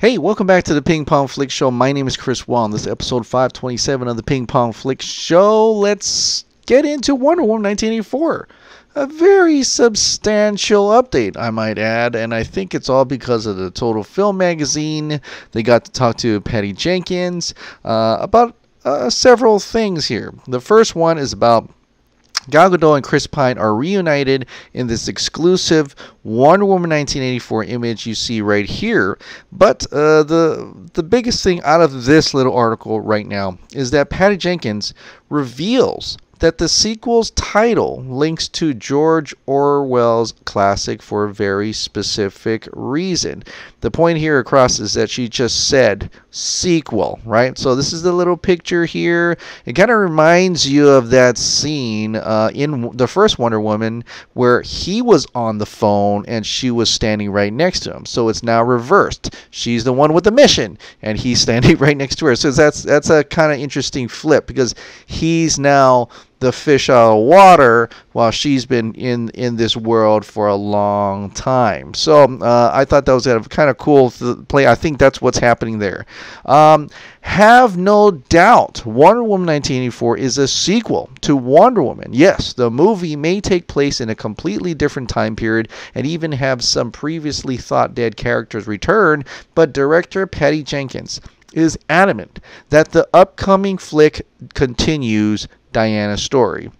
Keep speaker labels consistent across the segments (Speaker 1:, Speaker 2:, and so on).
Speaker 1: Hey, welcome back to the Ping Pong Flix Show. My name is Chris Wong. This is episode 527 of the Ping Pong Flix Show. Let's get into Wonder Woman 1984. A very substantial update, I might add, and I think it's all because of the Total Film magazine. They got to talk to Patty Jenkins about several things here. The first one is about Gal Gadot and Chris Pine are reunited in this exclusive Wonder Woman 1984 image you see right here. But the biggest thing out of this little article right now is that Patty Jenkins reveals that the sequel's title links to George Orwell's classic for a very specific reason. The point here across is that she just said sequel, right? So this is the little picture here. It kind of reminds you of that scene in the first Wonder Woman where he was on the phone and she was standing right next to him. So it's now reversed. She's the one with the mission and he's standing right next to her. So that's a kind of interesting flip because he's now the fish out of water while she's been in this world for a long time. So I thought that was kind of cool to play. I think that's what's happening there. Have no doubt Wonder Woman 1984 is a sequel to Wonder Woman. Yes, the movie may take place in a completely different time period and even have some previously thought dead characters return, but director Patty Jenkins is adamant that the upcoming flick continues Diana's story.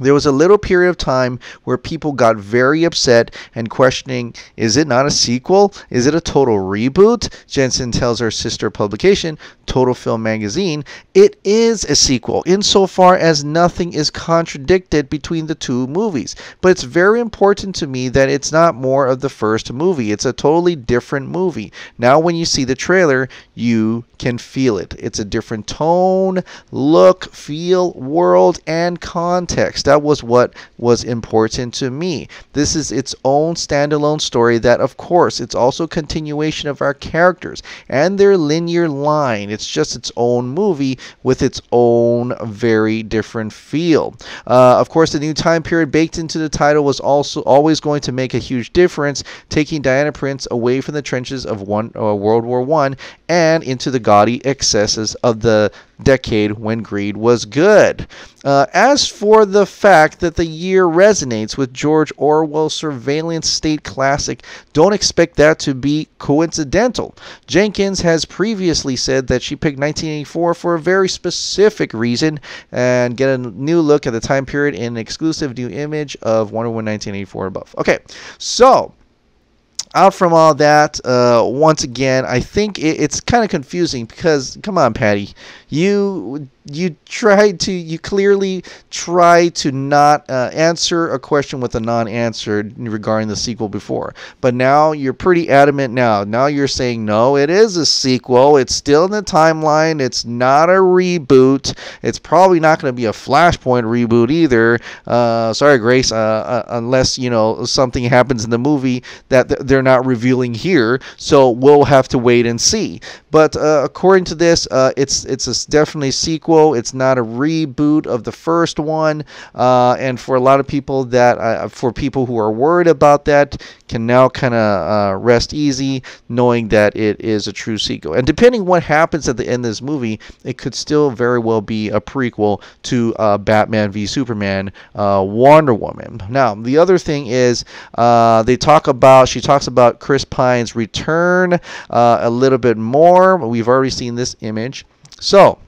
Speaker 1: There was a little period of time where people got very upset and questioning, is it not a sequel? Is it a total reboot? Jensen tells her sister publication, Total Film magazine, it is a sequel insofar as nothing is contradicted between the two movies. But it's very important to me that it's not more of the first movie. It's a totally different movie. Now when you see the trailer, you can feel it. It's a different tone, look, feel, world, and context. That was what was important to me. This is its own standalone story that, of course, it's also a continuation of our characters and their linear line. It's just its own movie with its own very different feel. Of course, the new time period baked into the title was also always going to make a huge difference, taking Diana Prince away from the trenches of World War I and into the gaudy excesses of the decade when greed was good. As for the fact that the year resonates with George Orwell's surveillance state classic, don't expect that to be coincidental. Jenkins has previously said that she picked 1984 for a very specific reason and get a new look at the time period in an exclusive new image of Wonder Woman 1984 above. Okay, so out from all that, once again, I think it's kind of confusing because, come on, Patty, you clearly tried to not answer a question with a non-answer regarding the sequel before, but now you're pretty adamant now you're saying no, it is a sequel, it's still in the timeline, it's not a reboot, it's probably not going to be a Flashpoint reboot either. Sorry, Grace, unless something happens in the movie that they're not revealing here, so we'll have to wait and see. But according to this, it's definitely a sequel. It's not a reboot of the first one, and for a lot of people for people who are worried about that, can now kind of rest easy knowing that it is a true sequel. And depending what happens at the end of this movie, it could still very well be a prequel to Batman v Superman, Wonder Woman. Now, the other thing is she talks about Chris Pine's return a little bit more. We've already seen this image. So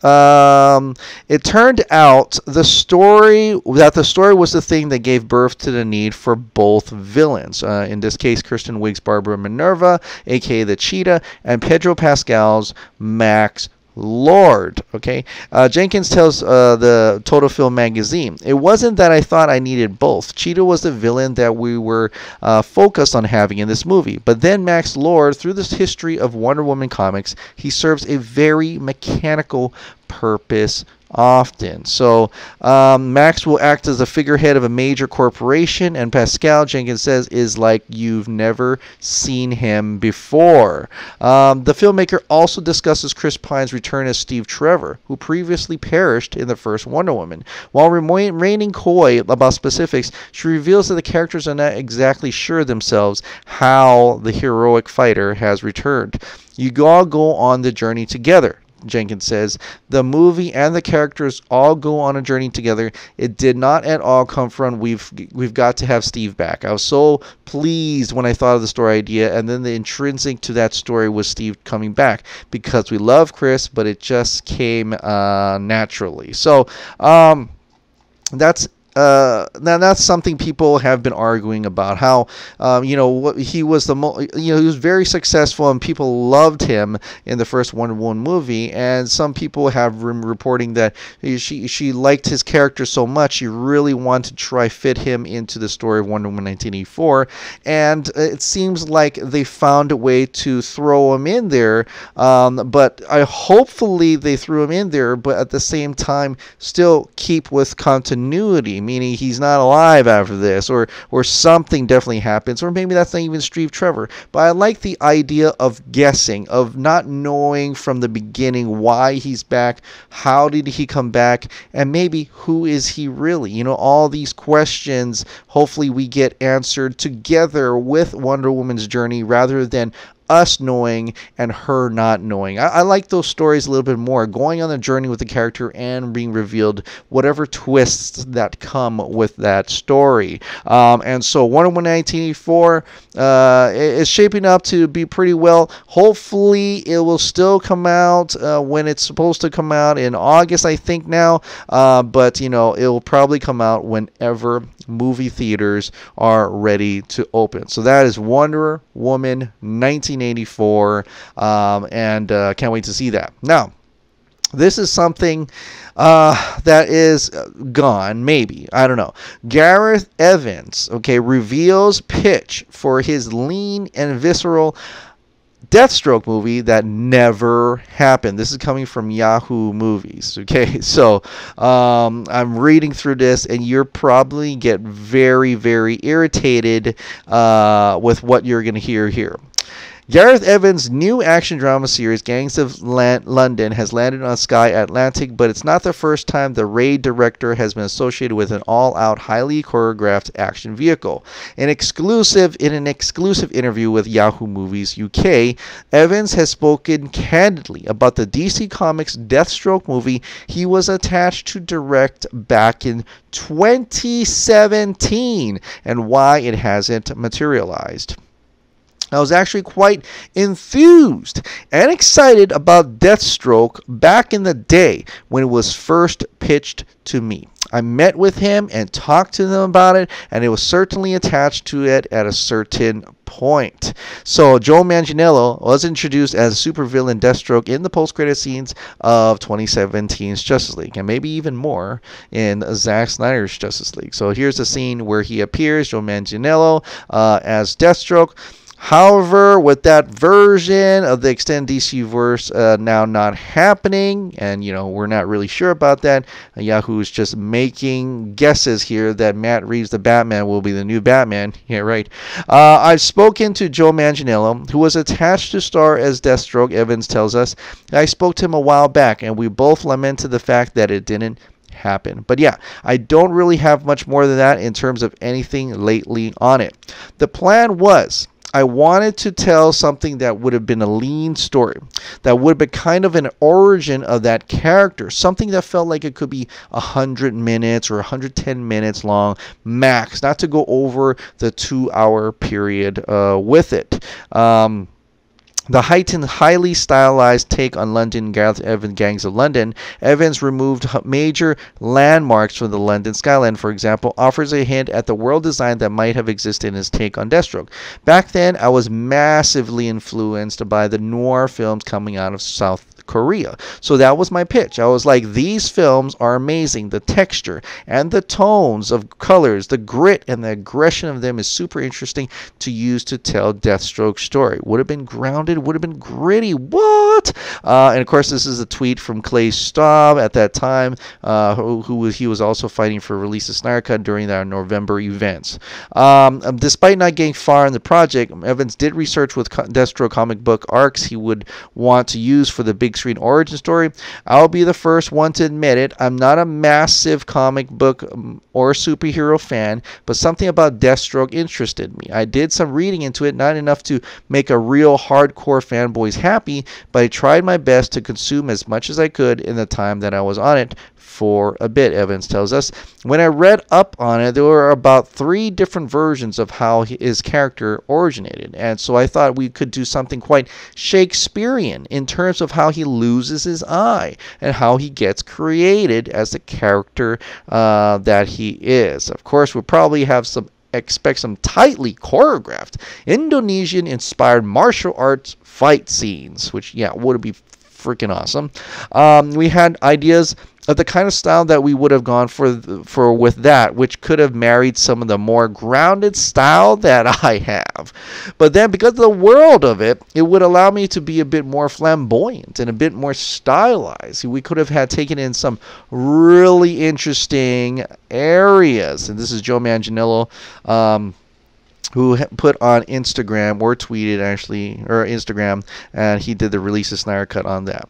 Speaker 1: it turned out the story was the thing that gave birth to the need for both villains. In this case, Kristen Wiig's Barbara Minerva, aka the Cheetah, and Pedro Pascal's Max Lord. Okay, Jenkins tells the Total Film magazine, it wasn't that I thought I needed both. Cheetah was the villain that we were focused on having in this movie, but then Max Lord, through this history of Wonder Woman comics, he serves a very mechanical purpose often. So Max will act as the figurehead of a major corporation, and Pascal, Jenkins says, is like you've never seen him before. The filmmaker also discusses Chris Pine's return as Steve Trevor, who previously perished in the first Wonder Woman. While remaining coy about specifics, she reveals that the characters are not exactly sure themselves how the heroic fighter has returned. You all go on the journey together, Jenkins says. The movie and the characters all go on a journey together. It did not at all come from we've got to have Steve back. I was so pleased when I thought of the story idea, and then the intrinsic to that story was Steve coming back, because we love Chris, but it just came naturally. So that's something people have been arguing about, how he was he was very successful and people loved him in the first Wonder Woman movie, and some people have been reporting that she liked his character so much she really wanted to try fit him into the story of Wonder Woman 1984, and it seems like they found a way to throw him in there, but hopefully they threw him in there, but at the same time still keep with continuity, meaning he's not alive after this, or something definitely happens, or maybe that's not even Steve Trevor. But I like the idea of guessing, of not knowing from the beginning why he's back, how did he come back, and maybe who is he really? All these questions, hopefully we get answered together with Wonder Woman's journey rather than us knowing and her not knowing. I like those stories a little bit more, going on the journey with the character and being revealed whatever twists that come with that story. And so Wonder Woman 1984 is shaping up to be pretty well. Hopefully it will still come out when it's supposed to come out in August, I think now, but it will probably come out whenever movie theaters are ready to open. So that is Wonder Woman 1984, and can't wait to see that. Now, this is something that is gone, maybe. I don't know. Gareth Evans, reveals pitch for his lean and visceral Deathstroke movie that never happened. This is coming from Yahoo Movies. So I'm reading through this, and you're probably get very, very irritated with what you're going to hear here. Gareth Evans' new action drama series, Gangs of London, has landed on Sky Atlantic, but it's not the first time the Raid director has been associated with an all-out, highly choreographed action vehicle. In an exclusive interview with Yahoo Movies UK, Evans has spoken candidly about the DC Comics Deathstroke movie he was attached to direct back in 2017 and why it hasn't materialized. I was actually quite enthused and excited about Deathstroke back in the day when it was first pitched to me. I met with him and talked to them about it, and it was certainly attached to it at a certain point. So Joe Manganiello was introduced as supervillain Deathstroke in the post-credit scenes of 2017's Justice League, and maybe even more in Zack Snyder's Justice League. So here's a scene where he appears, Joe Manganiello, as Deathstroke. However, with that version of the extended DC verse now not happening, and we're not really sure about that, Yahoo is just making guesses here that Matt Reeves, the Batman, will be the new Batman. Yeah, right. I've spoken to Joe Manganiello, who was attached to star as Deathstroke, Evans tells us. I spoke to him a while back, and we both lamented the fact that it didn't happen. But yeah, I don't really have much more than that in terms of anything lately on it. The plan was, I wanted to tell something that would have been a lean story, that would have been kind of an origin of that character, something that felt like it could be 100 minutes or 110 minutes long max, not to go over the 2-hour period with it. The heightened, highly stylized take on London Gareth Evans Gangs of London, Evans removed major landmarks from the London skyline, for example, offers a hint at the world design that might have existed in his take on Deathstroke. Back then, I was massively influenced by the noir films coming out of South Korea. So that was my pitch. I was like, these films are amazing. The texture and the tones of colors, the grit and the aggression of them is super interesting to use to tell Deathstroke's story. Would have been grounded, would have been gritty. What? And of course, this is a tweet from Clay Staub at that time, he was also fighting for release of Snyder Cut during our November events. Despite not getting far in the project, Evans did research with Deathstroke comic book arcs he would want to use for the big screen origin story. I'll be the first one to admit it. I'm not a massive comic book or superhero fan, but something about Deathstroke interested me. I did some reading into it, not enough to make a real hardcore fanboys happy, but I tried my best to consume as much as I could in the time that I was on it for a bit, Evans tells us. When I read up on it, there were about 3 different versions of how his character originated, and so I thought we could do something quite Shakespearean in terms of how he loses his eye and how he gets created as the character that he is. Of course, we'll probably expect some tightly choreographed Indonesian-inspired martial arts fight scenes, which, yeah, would be freaking awesome. We had ideas of the kind of style that we would have gone for with that, which could have married some of the more grounded style that I have. But then, because of the world of it, it would allow me to be a bit more flamboyant and a bit more stylized. We could have taken in some really interesting areas. And this is Joe Manganiello, who put on Instagram, or tweeted actually, or Instagram, and he did the release of Snyder Cut on that.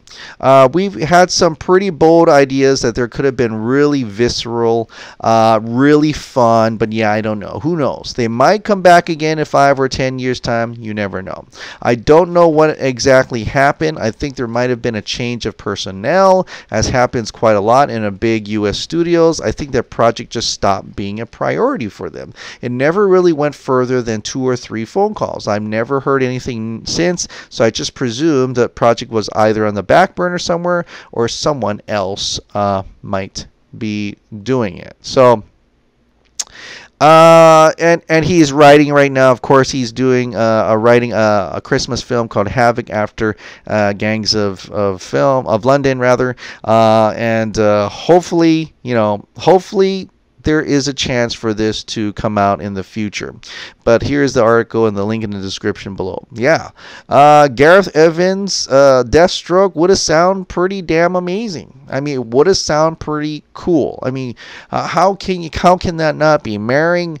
Speaker 1: We've had some pretty bold ideas that there could have been really visceral, really fun, but yeah, I don't know. Who knows? They might come back again in 5 or 10 years' time. You never know. I don't know what exactly happened. I think there might have been a change of personnel, as happens quite a lot in a big U.S. studios. I think that project just stopped being a priority for them. It never really went further than 2 or 3 phone calls. I've never heard anything since, so I just presume the project was either on the back burner somewhere or someone else might be doing it. So and he's writing right now. Of course, he's doing writing a Christmas film called Havoc after Gangs of London rather, and hopefully there is a chance for this to come out in the future. But here's the article and the link in the description below. Yeah. Gareth Evans, Deathstroke would have sound pretty damn amazing. I mean, it would have sound pretty cool. I mean, how can that not be? Marrying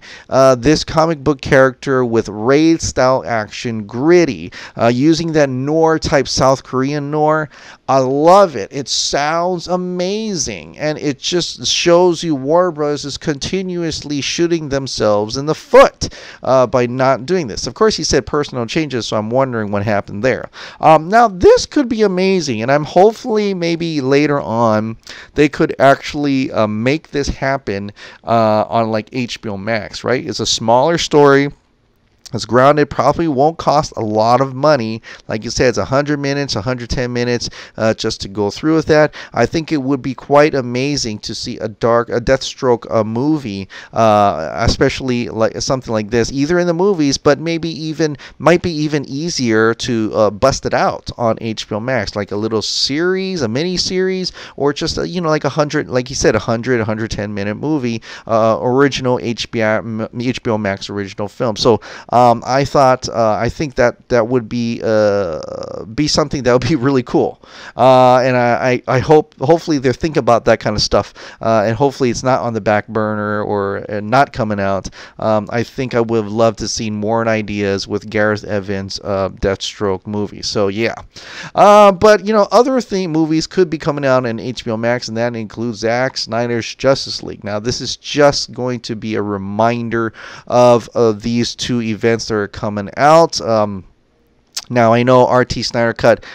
Speaker 1: this comic book character with raid style action, gritty, using that noir type South Korean noir. I love it. It sounds amazing, and it just shows you Warner Bros. Is continuously shooting themselves in the foot by not doing this. Of course, he said personal changes, so I'm wondering what happened there. Now, this could be amazing, and I'm hopefully maybe later on they could actually make this happen on like HBO Max, right? It's a smaller story. It's grounded, probably won't cost a lot of money. Like you said, it's 100 minutes, 110 minutes just to go through with that. I think it would be quite amazing to see a Deathstroke movie, especially like something like this, either in the movies, but might be even easier to bust it out on HBO Max, like a little series, a mini series, or just like 100, like you said, 110 minute movie, original HBO Max original film. So I think that would be something that would be really cool, and I hopefully they're thinking about that kind of stuff, and hopefully it's not on the back burner or not coming out. I think I would have loved to see more ideas with Gareth Evans' Deathstroke movie. So yeah, but other movies could be coming out in HBO Max, and that includes Zack Snyder's Justice League. Now this is just going to be a reminder of these 2 events that are coming out. Now I know RT Snyder Cut,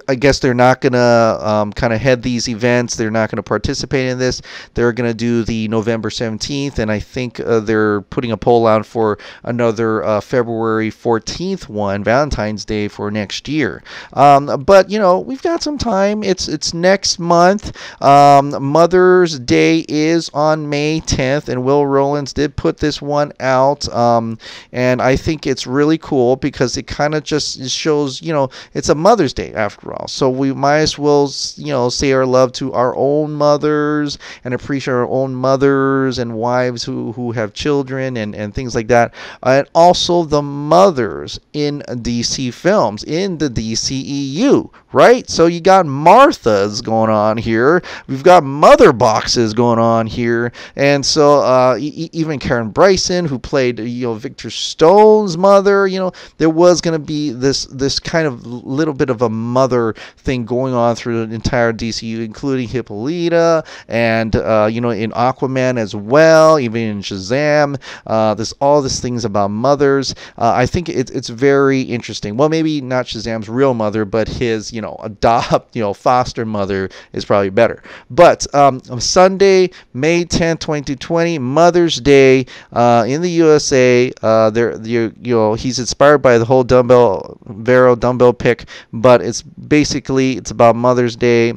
Speaker 1: I guess they're not going to kind of head these events. They're not going to participate in this. They're going to do the November 17th, and I think they're putting a poll out for another February 14th one, Valentine's Day, for next year. But, we've got some time. It's next month. Mother's Day is on May 10th, and Will Rowlands did put this one out, and I think it's really cool because because it kind of just shows, you know, it's a Mother's Day after all. So we might as well, you know, say our love to our own mothers and appreciate our own mothers and wives who have children and things like that. And also the mothers in DC films, in the DCEU, right? So you got Marthas going on here. We've got mother boxes going on here. And so even Karen Bryson, who played, you know, Victor Stone's mother, you know, there was going to be this kind of little bit of a mother thing going on through the entire DCU, including Hippolyta and, you know, in Aquaman as well, even in Shazam. There's all these things about mothers. I think it's very interesting. Well, maybe not Shazam's real mother, but his, you know, foster mother is probably better. But Sunday, May 10th, 2020, Mother's Day in the USA. You know, he's inspired by the whole Vero dumbbell pick, but it's about Mother's Day.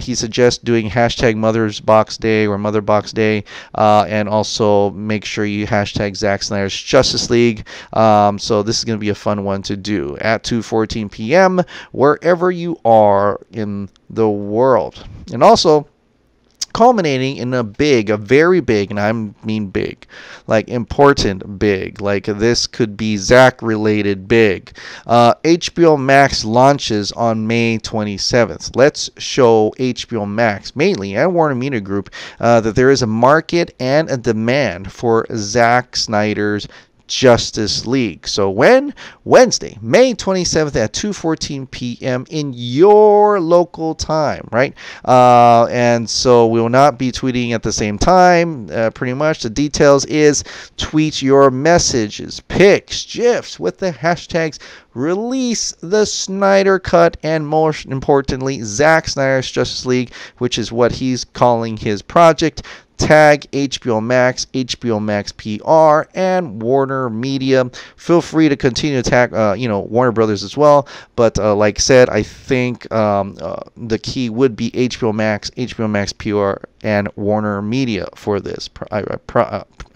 Speaker 1: He suggests doing hashtag Mother's Box Day or Mother Box Day, and also make sure you hashtag Zack Snyder's Justice League. So this is going to be a fun one to do at 2:14 p.m. wherever you are in the world. And also culminating in a very big, and I mean big, like important big, like this could be Zack related big. HBO Max launches on May 27th. Let's show HBO Max mainly and Warner Media Group that there is a market and a demand for Zack Snyder's Justice League. So when? Wednesday, May 27th at 2:14 p.m. in your local time, right? And so we will not be tweeting at the same time. Pretty much the details is tweet your messages, pics, GIFs with the hashtags release the Snyder Cut and, most importantly, Zack Snyder's Justice League, which is what he's calling his project. Tag HBO Max PR, and Warner Media. Feel free to continue to tag, Warner Brothers as well. But like I said, I think the key would be HBO Max PR, and Warner Media for this. I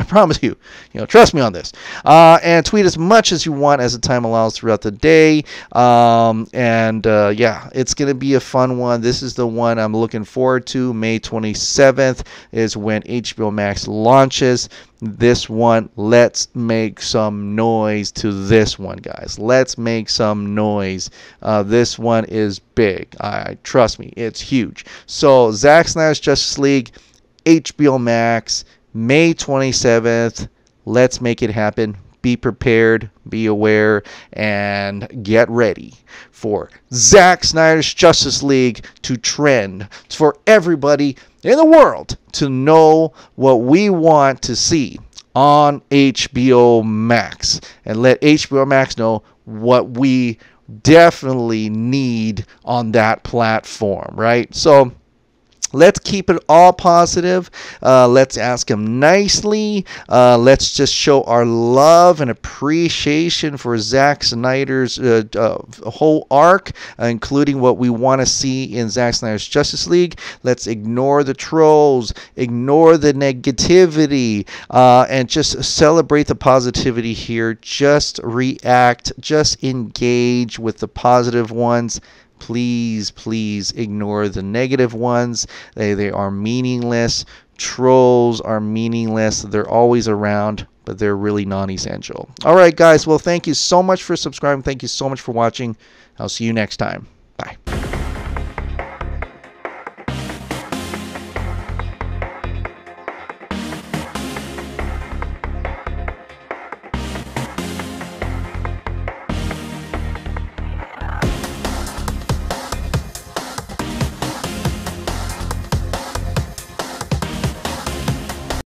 Speaker 1: promise you, trust me on this. And tweet as much as you want as the time allows throughout the day. Yeah, it's going to be a fun one. This is the one I'm looking forward to. May 27th is when HBO Max launches. This one, let's make some noise to this one, guys. Let's make some noise. This one is big. Trust me, it's huge. So Zack Snyder's Justice League, HBO Max, May 27th. Let's make it happen. Be prepared, be aware, and get ready for Zack Snyder's Justice League to trend, for everybody in the world to know what we want to see on HBO Max, and let HBO Max know what we definitely need on that platform, right? So let's keep it all positive. Let's ask him nicely. Let's just show our love and appreciation for Zack Snyder's whole arc, including what we want to see in Zack Snyder's Justice League. Let's ignore the trolls, ignore the negativity, and just celebrate the positivity here. Just react, just engage with the positive ones. Please, please ignore the negative ones. They are meaningless. Trolls are meaningless. They're always around, but they're really non-essential. All right, guys. Well, thank you so much for subscribing. Thank you so much for watching. I'll see you next time. Bye.